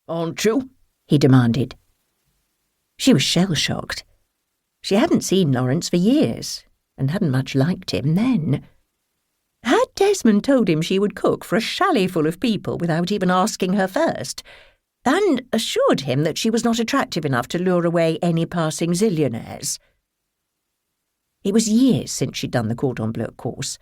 "Aren't you?" he demanded. She was shell-shocked. She hadn't seen Lawrence for years, and hadn't much liked him then. Had Desmond told him she would cook for a chalet full of people without even asking her first, and assured him that she was not attractive enough to lure away any passing zillionaires? It was years since she'd done the cordon bleu course,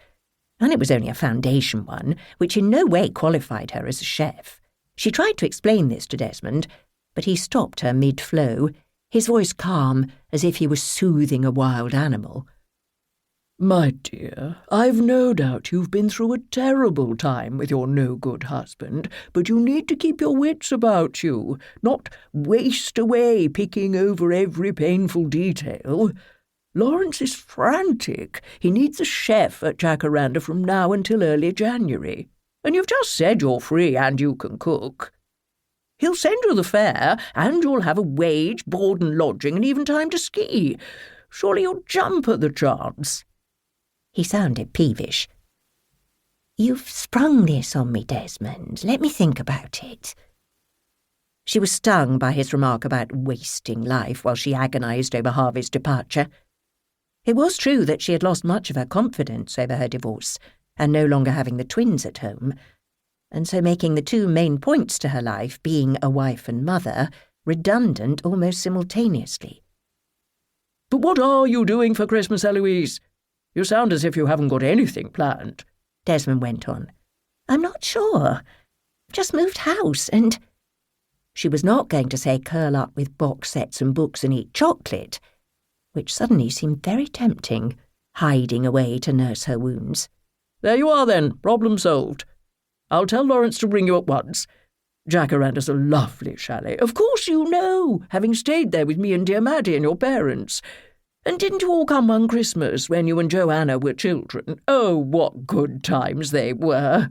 and it was only a foundation one, which in no way qualified her as a chef. She tried to explain this to Desmond, but he stopped her mid-flow, his voice calm, as if he was soothing a wild animal. "My dear, I've no doubt you've been through a terrible time with your no-good husband, but you need to keep your wits about you, not waste away picking over every painful detail. Lawrence is frantic. He needs a chef at Jacaranda from now until early January. And you've just said you're free and you can cook. He'll send you the fare, and you'll have a wage, board and lodging, and even time to ski. Surely you'll jump at the chance." He sounded peevish. "You've sprung this on me, Desmond. Let me think about it." She was stung by his remark about wasting life while she agonised over Harvey's departure. It was true that she had lost much of her confidence over her divorce, and no longer having the twins at home, and so making the two main points to her life, being a wife and mother, redundant almost simultaneously. "But what are you doing for Christmas, Eloise? You sound as if you haven't got anything planned," Desmond went on. "I'm not sure. Just moved house and—" She was not going to say curl up with box sets and books and eat chocolate, which suddenly seemed very tempting, hiding away to nurse her wounds. "There you are then, problem solved. I'll tell Lawrence to bring you at once. Jacaranda's a lovely chalet. Of course you know, having stayed there with me and dear Maddie and your parents. And didn't you all come one Christmas when you and Joanna were children? Oh, what good times they were.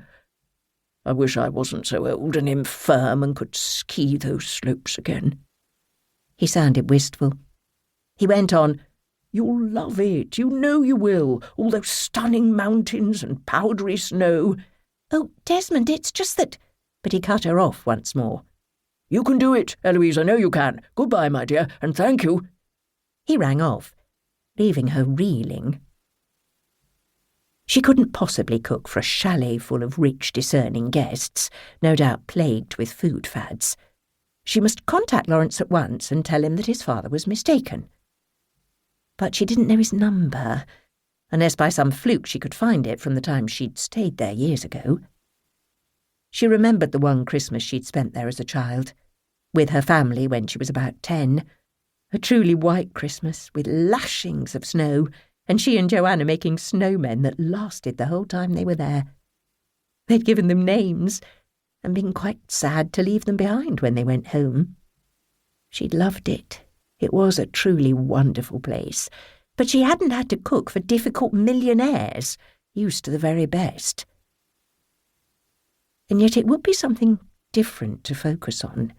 I wish I wasn't so old and infirm and could ski those slopes again." He sounded wistful. He went on, "You'll love it, you know you will, all those stunning mountains and powdery snow." "Oh, Desmond, it's just that—" But he cut her off once more. "You can do it, Eloise, I know you can. Goodbye, my dear, and thank you." He rang off, leaving her reeling. She couldn't possibly cook for a chalet full of rich, discerning guests, no doubt plagued with food fads. She must contact Lawrence at once and tell him that his father was mistaken. But she didn't know his number, unless by some fluke she could find it from the time she'd stayed there years ago. She remembered the one Christmas she'd spent there as a child, with her family when she was about 10, a truly white Christmas with lashings of snow, and she and Joanna making snowmen that lasted the whole time they were there. They'd given them names, and been quite sad to leave them behind when they went home. She'd loved it. It was a truly wonderful place, but she hadn't had to cook for difficult millionaires, used to the very best. And yet it would be something different to focus on.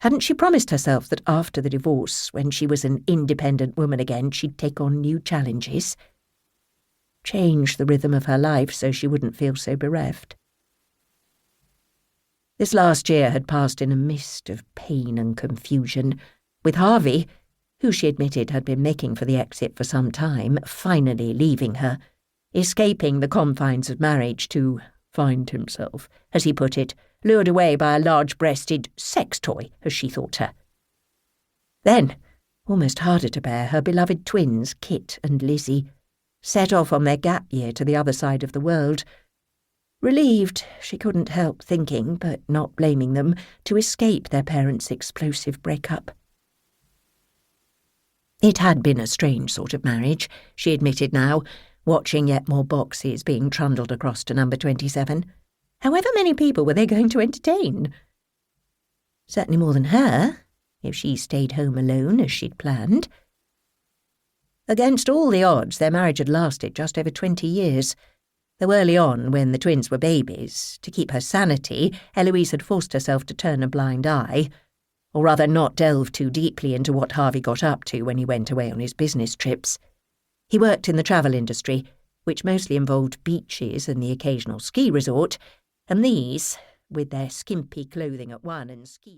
Hadn't she promised herself that after the divorce, when she was an independent woman again, she'd take on new challenges? Change the rhythm of her life so she wouldn't feel so bereft. This last year had passed in a mist of pain and confusion, with Harvey, who she admitted had been making for the exit for some time, finally leaving her, escaping the confines of marriage to find himself, as he put it, lured away by a large-breasted sex toy, as she thought her. Then, almost harder to bear, her beloved twins, Kit and Lizzie, set off on their gap year to the other side of the world. Relieved, she couldn't help thinking, but not blaming them, to escape their parents' explosive breakup. It had been a strange sort of marriage, she admitted now, watching yet more boxes being trundled across to number 27. However many people were they going to entertain? Certainly more than her, if she stayed home alone as she'd planned. Against all the odds, their marriage had lasted just over 20 years, though early on, when the twins were babies, to keep her sanity, Eloise had forced herself to turn a blind eye, or rather not delve too deeply into what Harvey got up to when he went away on his business trips. He worked in the travel industry, which mostly involved beaches and the occasional ski resort, and these, with their skimpy clothing at one and ski